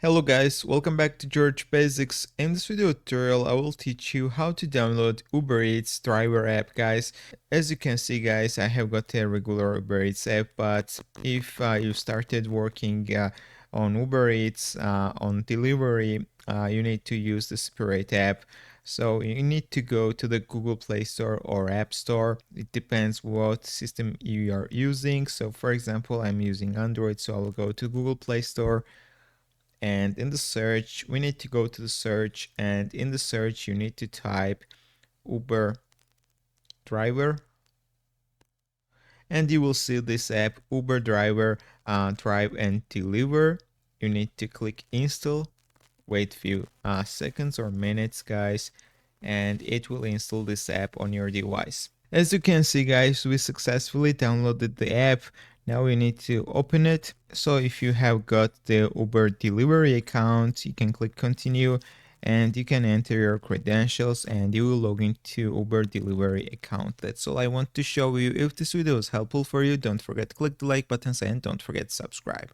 Hello guys, welcome back to George Basics. In this video tutorial, I will teach you how to download Uber Eats driver app, guys. As you can see, guys, I have got a regular Uber Eats app, but if you started working on Uber Eats on delivery, you need to use the separate app. So you need to go to the Google Play Store or App Store. It depends what system you are using. So for example, I'm using Android, so I'll go to Google Play Store. And in the search, we need to go to the search, and in the search you need to type Uber driver, and you will see this app Uber driver, drive and deliver. You need to click install, wait few seconds or minutes, guys, and it will install this app on your device. As you can see, guys, we successfully downloaded the app. Now we need to open it. So if you have got the Uber delivery account, you can click continue and you can enter your credentials and you will log into Uber delivery account. That's all I want to show you. If this video is helpful for you, don't forget to click the like buttons and don't forget to subscribe.